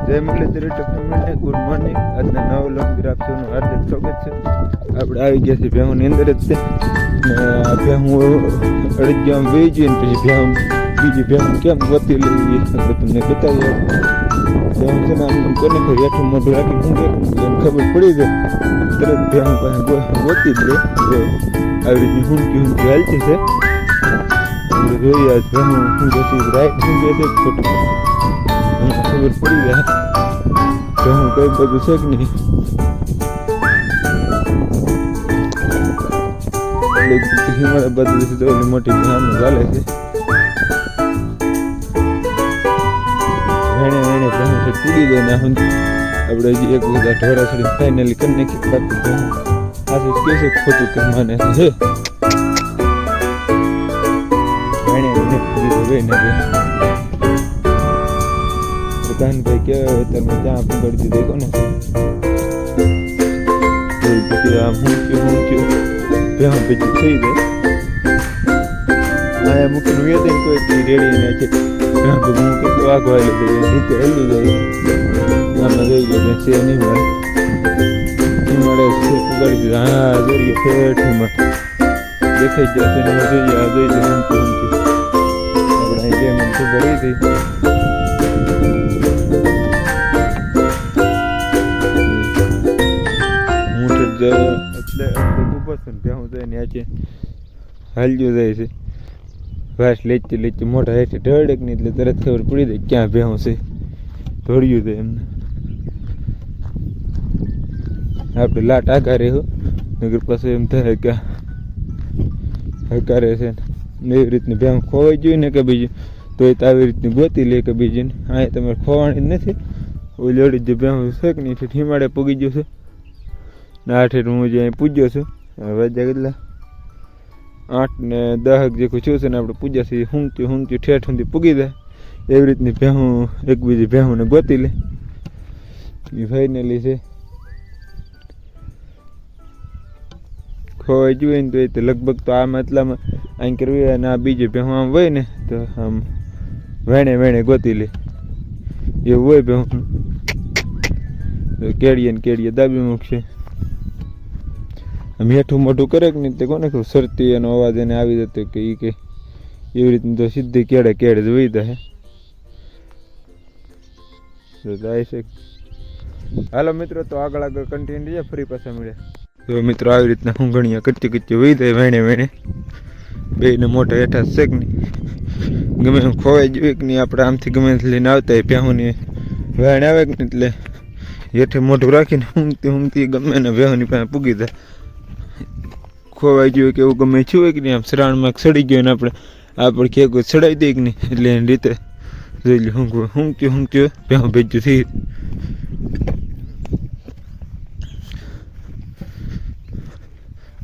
જય Muralidhar family, good morning. આજના નવ લોંગ આપનું હાર્દિક સ્વાગત છે. આપણે આવી ગયા છીએ ભેહુની અંદર જ છે ને આ ભેહું અડગ્યામ વહી જઈએ ને પછી ભેહું બીજી ભેહું કેમ ગોતી લેવી આપણે તમને બતાવીએ. ભેહું છે ને આમ કોને ખરી હેઠું મોઢું રાખી ઊંઘે એને ખબર પડી જાય તરત ભેહું પાસે ગોતી જ લે. આવી રીતની ઊંઘી હાલતી છે. આપણે જોઈએ આજ ભેહું શું ગોતી રાઈટ શું છે ખોટું ખબર પડી જાય તો હું કઈ બધું છે કે નહીં. હિમાલય બધું ઓલી મોટી ભેહું ચાલે છે. વેણે વેણે ભેહું છે કૂદી જાય ને આપણે હજી એક બધા ઢોરા છડી ફાઇનલી કરી નાખી. બાકી ભેહું આશીષ કે છે ખોટું કે માને છે. વેણે વેણે કૂદી તો વેને પ્રધાનભાઈ કેવાય તમે ત્યાં પકડી દીધી કોને આમ હું થયું ભેહું ભેજું થઈ જાય આ મૂકીને વેદે તો રેડી ના છે. હું કેટલું આગળ નીચે હેલી જાય આમાં જઈ ગયો છે નહીં મળે મળે છે પકડી દીધા. હા જોઈએ ઠેઠમાં દેખાઈ ગયા છે ને જોઈએ આ જોઈ જાય ઊંચું આપણે અહીં કેમ ખબર રહી હતી. એટલે ઉભો છે ને ભેહું જાય ને આજે હાલ્યું જાય છે. ઘાસ લેચી લેચી મોટા હેઠે ઢળક નહીં એટલે તરત ખબર પડી જાય ક્યાં ભેહું છે. ધોળ્યું જાય એમને આપણે લાટ આકારે હો નગર પાસે એમ થાય કે હકારે છે ને એવી રીતની ભેહું ખોવાઈ જોઈએ ને કે બીજું તો એ તો આવી રીતની ગોતી લે કે બીજી ને અહીંયા તમારે ખોવાણી જ નથી. ઓલી અડી જે ભેહું છે કે નહીં હિમાડે પૂગી ગયું છે ને 8 હું જે અહીં પૂજ્યો છું. વાગ્યા કેટલા 8 ને 10 જે કોઈ છું છે ને આપણે પૂજ્યા છીએ ઊંઘતી ઠેઠ સુધી પૂગી જાય એવી રીતની ભેહું એકબીજી ભેહુંને ગોતી લે એ ફાઇનલી છે. ખોવાઈ જોઈએ ને તો લગભગ તો આમ એટલામાં અહીં કરવી અને આ બીજી ભેહું આમ હોય ને તો આમ વેણે વેણે ગોતી લે એવું હોય ભેહું કેળીએ ને કેળીએ દાબી મૂકશે. મીઠું મોટું કરે કે નહીં તે કોને કહું સરતી એનો અવાજ એને આવી જતો કે એ કે એવી રીતની તો સીધી કેળે કેળે જ વહી જાય જાય છે. હાલો મિત્રો તો આગળ કન્ટિન્યુ જાય ફરી પાછા મળ્યા. તો મિત્રો આવી રીતના ઊંઘણીયા કચ્ચી કચ્ચી વહી જાય વેણે વેણે બેને મોટા હેઠા છે કે નહીં ગમે એમ ખોવાઈ જોઈએ કે નહીં આપણે આમથી ગમે લઈને આવતા હોય ભેહુંની વેણ આવે કે નહીં એટલે હેઠે મોઢું રાખીને ઊંઘતી ગમે ને ભેહુંની પાસે પૂગી જાય. ખોવાઈ ગયું કે એવું ગમે છું હોય કે નહીં આમ શ્રાવણમાં સડી ગયો ને આપણે ખેક ચડાવી દઈએ કે નહીં એટલે એની રીતે જોઈ લે ઊંઘ્યું ભેહું ભેજ્યું થઈ.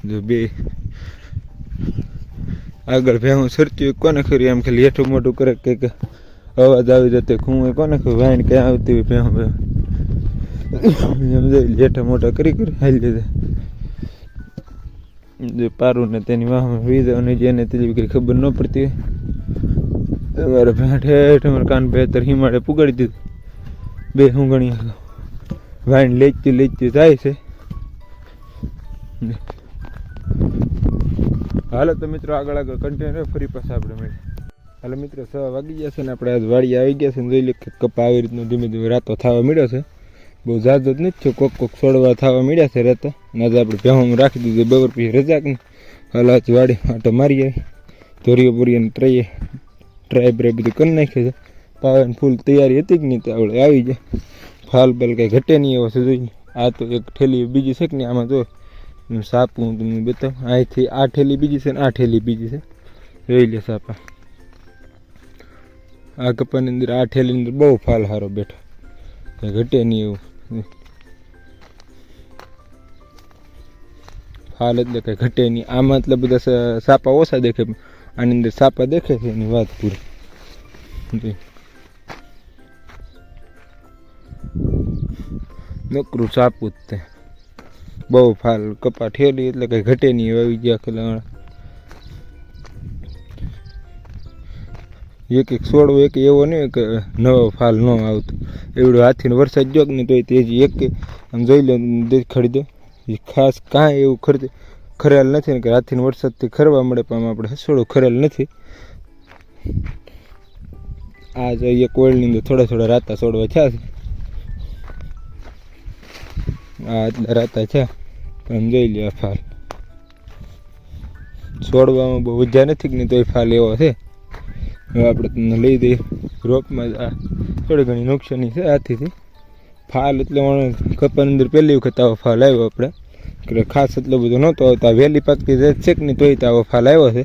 જો બે આગળ ભેહું સરચ્યું કોને ખરી એમ ખાલી હેઠું મોટું કરે કંઈક અવાજ આવી જતો હું કોને ખબર વાઈન ક્યાં આવતી હોય ભેહું એમ જોઈ હેઠા મોટા કરી હાલી જાય. જે પારું ને તેની વાહમાં વી જવાની જેને તેની કંઈ ખબર ન પડતી હોય અમારે હેઠ અમારે કાન બેતર હિમાડે પુગાડી દીધું બે ઊંઘણી વાઈન લેચતી જાય છે. હાલો તો મિત્રો આગળ કન્ટિન્યુ ફરી પાછા આપણે મળીએ. હાલો મિત્રો 6 વાગી ગયા છે ને આપણે આજ વાડી આવી ગયા છે ને જોઈ લે કપા આવી રીતનું ધીમે ધીમે રાતો થવા મળ્યો છે. બહુ જાજો જ નથી કોક છોડવા થવા મળ્યા છે રહેતા ને આજે આપણે ભેહું રાખી દીધું બબર પછી રજા કે હાલ આજ વાડી આટો મારીએ ધોરીઓ બોરીને ટ્રાય બ્રાય બધું કરી નાખે છે. પાવાની ફૂલ તૈયારી હતી કે નહીં તો આપણે આવી જાય ફાલ બાલ કંઈ ઘટે નહીં એવો છે જોઈને. આ તો એક ઠેલી બીજી છે કે નહીં આમાં જો સાપું તમને બતાવું અહીંથી આ ઠેલી બીજી છે ને આ ઠેલી બીજી છે જોઈ લે સાપા આ કપાની અંદર આ ઠેલીની અંદર બહુ ફાલ સારો બેઠો કંઈ ઘટે નહીં એવું ફાલ એટલે કંઈ ઘટે નહીં. આમાં એટલે બધા સાપા ઓછા દેખે આની અંદર સાપા દેખે છે એની વાત પૂરી. નકરું સાપું જ તે બહુ ફાલ કપા ઠેલી એટલે કંઈ ઘટે નહીં આવી ગયા ખેલા એક છોડવો એક એવો નહીં કે નવો ફાલ ન આવતો. એવડો હાથીનો વરસાદ જોગ ને તોય તે હજી એક આમ જોઈ લો દેખાડી દો. એ ખાસ કાંઈ એવું ખરેલ નથી ને કે હાથીનો વરસાદથી ખરવા મળે, પણ આપણે હસોડું ખરેલ નથી. આ જો એક ઓળની અંદર થોડા થોડા રાતા છોડવા છે. આ એટલા રાતા છે પણ જોઈ લે આ ફાલ છોડવામાં બહુ ઉજા નથી કે નહીં તોય ફાલ એવો છે. હવે આપણે તમને લઈ દઈએ રોપમાં. આ થોડી ઘણી નુકસાની છે હાથીથી. ફાલ એટલે કપાની અંદર પહેલી વખત આવો ફાલ આવ્યો આપણે, કે ખાસ એટલો બધો નહોતો આવતો. આ વહેલી પાકતી જાય છે કે નહીં તોય તો આવો ફાલ આવ્યો છે.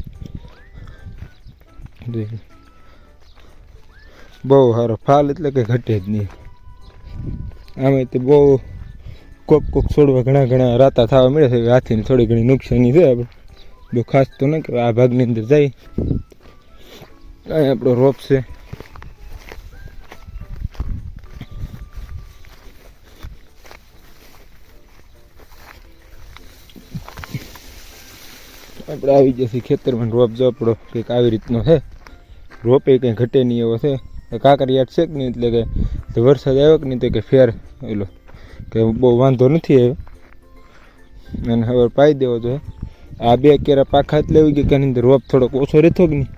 બહુ સારો ફાલ એટલે કંઈ ઘટે જ નહીં. આમે તો બહુ કોક છોડવા ઘણા રાતા થવા મળે છે. હાથીને થોડી ઘણી નુકસાની છે. આપણે બહુ ખાસ તો ન કે આ ભાગની અંદર જાય. અહીં આપણો રોપ છે. આપણે આવી જશે ખેતરમાં. રોપ જો આપણો કંઈક આવી રીતનો છે. રોપે કંઈ ઘટે નહીં એવો છે. કાંકરિયાટ છે કે નહીં, એટલે કે વરસાદ આવ્યો કે નહીં તો કે ફેર એલો કે બહુ વાંધો નથી આવ્યો. અને હવે પાઈ દેવો જોઈએ. આ બે કેરા પાખા એટલે આવી ગયા કે એની અંદર રોપ થોડોક ઓછો રહેતો કે નહીં.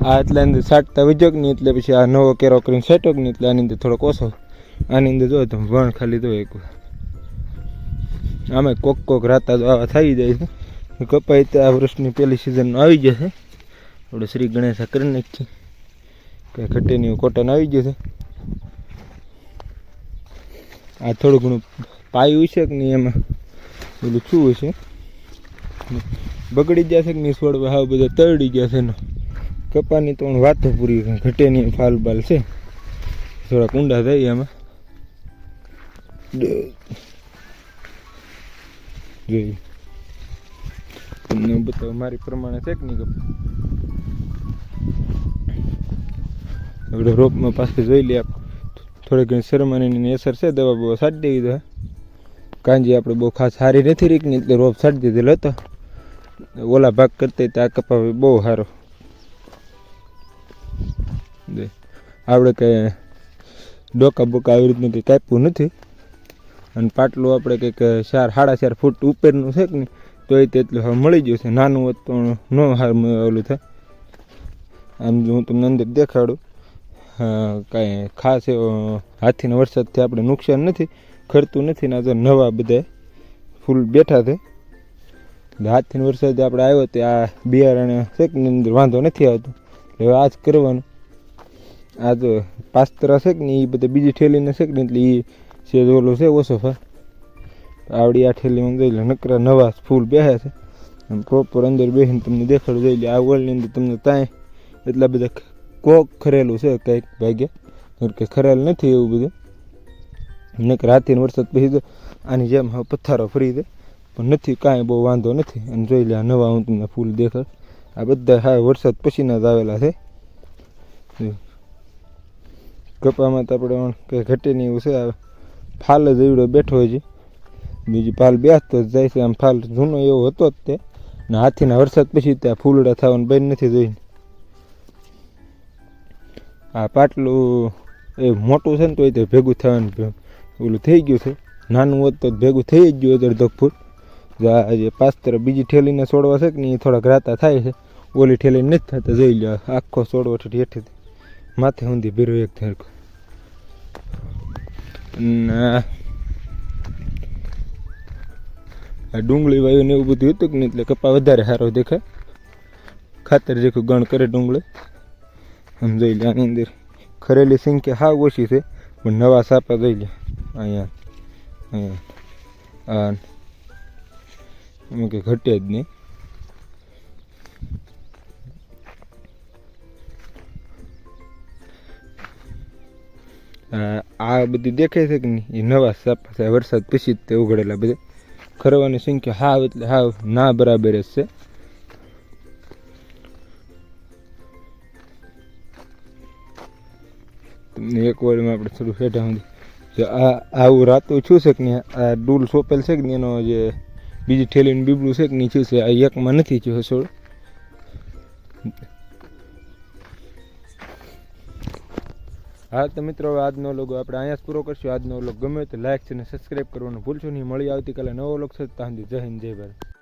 આ એટલે અંદર સાટતા વિજ્યો કે નહીં, એટલે પછી આ નવો કેરો કરીને સેટો કે નહીં, એટલે આની અંદર થોડોક ઓછો. આની અંદર જો તમે વણ ખાલી દો એક. આમાં કોક રાતા આવા થઈ જાય છે. કપાઈ તો આ વર્ષની પહેલી સિઝન આવી જશે. આપણે શ્રી ગણેશ કરી નાખીએ. કંઈ ઘટેની કોટન આવી જશે. આ થોડું ઘણું પાયું છે કે નહીં, એમાં પેલું શું હશે, બગડી જશે કે નહીં છોડવા હાવ બધા તરડી ગયા છે. કપાની તો વાતો પૂરી. ઘટેની ફાલ બાલ છે. થોડા કુંડા થાય એમાં જોઈ તમને બતાવો મારી પ્રમાણે છે કે નહીં કપા. આપણે રોપમાં પાસે જોઈ લઈએ. થોડી ઘણી શરમાની અસર છે. દવા બહુ છાંટી દેવી તો કાંજી આપણે બહુ ખાસ સારી નથી રીક ને, એટલે રોપ છાંટી દીધેલો હતો. ઓલા ભાગ કરતા તો આ કપા બહુ સારો. આપણે કંઈ ડોકા બોકા આવી રીતનું કંઈ કાપ્યું નથી. અને પાટલું આપણે કંઈક 4-4.5 ફૂટ ઉપરનું છે કે નહીં, તો એ તેટલું હવે મળી જશે. નાનું હોત તો ન હાર ઓલું થાય. આમ જો હું તમને અંદર દેખાડું, કાંઈ ખાસ એવો હાથીના વરસાદથી આપણે નુકસાન નથી, ખરતું નથી. ને આ તો નવા બધા ફૂલ બેઠા છે. હાથીનો વરસાદ આપણે આવ્યો તો આ બિયારણ છે કે અંદર વાંધો નથી આવતો. હવે આ જ કરવાનું. આ તો પાસ્તરા છે કે નહીં, એ બધા બીજી ઠેલીને છે કે નહીં, એટલે એ છે ઓલો છે ઓછો ફાર. આવડી આ ઠેલીમાં જોઈ લે નકરા નવા ફૂલ બેહ્યા છે. આમ પ્રોપર અંદર બેસીને તમને દેખાડું જોઈ લે. આ વોલની અંદર તમને ત્યાં એટલા બધા કોક ખરેલું છે કંઈક ભાગ્યા, કે ખરેલ નથી એવું બધું. નકર હાથીનો વરસાદ પછી તો આની જેમ હવે પથ્થારો ફરી દે, પણ નથી કાંઈ બહુ વાંધો નથી. અને જોઈ લે આ નવા હું તમને ફૂલ દેખાડ. આ બધા હા વરસાદ પછીના જ આવેલા છે. કપામાં તો આપણે કંઈ ઘટે નહીં એવું છે. આ ફાલ જ એવડો બેઠો હોય છે. બીજી ફાલ બેસતો જ જાય છે. આમ ફાલ જૂનો એવો હતો જ તે. ને હાથીના વરસાદ પછી ત્યાં ફૂલડા થવાનું બંધ નથી જોઈને. આ પાટલું એ મોટું છે ને તોય તે ભેગું થવાનું ઓલું થઈ ગયું છે. નાનું હોત તો ભેગું થઈ જ ગયું 1.5 ફૂટ. જે પાસ્તર બીજી ઠેલીને છોડવા છે કે નહીં, એ થોડાક રાતા થાય છે. ઓલી ઠેલીને નથી થતા. જોઈ લો આખો છોડવો હેઠેથી માથે ઊંધી ભીરો એક ધરકો. આ ડુંગળી વાયુ ને એવું બધું હતું કે નહીં, એટલે કપા વધારે સારો દેખાય. ખાતર જેખું ગણ કરે ડુંગળી. આમ જોઈ લે આની અંદર ખરેલી સંખ્યા હાવ ઓછી છે, પણ નવા સાપા જોઈ લે અહીંયા એમાં કંઈ ઘટે જ નહીં. આ બધી દેખાય છે કે નહીં, એ નવા સાપા છે. વરસાદ પછી જ તે ઉઘડેલા બધા. ખરવાની સંખ્યા હાવ એટલે હાવ ના બરાબર જ છે. તમને એક વારમાં આપણે થોડું હેઠા સુધી આવું રાતું છું છે કે નહીં. આ ડૂલ સોપેલ છે કે નહીં, એનો જે બીજી ઠેલીનું બીબડું છે કે નહીં છું છે, આ એકમાં નથી છું. હસોડ હા તો મિત્રો આજનો વ્લોગ આપણે અહીંયા જ પૂરો કરશું. આજનો વ્લોગ ગમે તો લાઈક છે અને સબસ્ક્રાઈબ કરવાનું ભૂલશો નહીં. મળી આવતીકાલે નવો વ્લોગ છે. ત્યાં સુધી જય હિન્દ જય ભારત.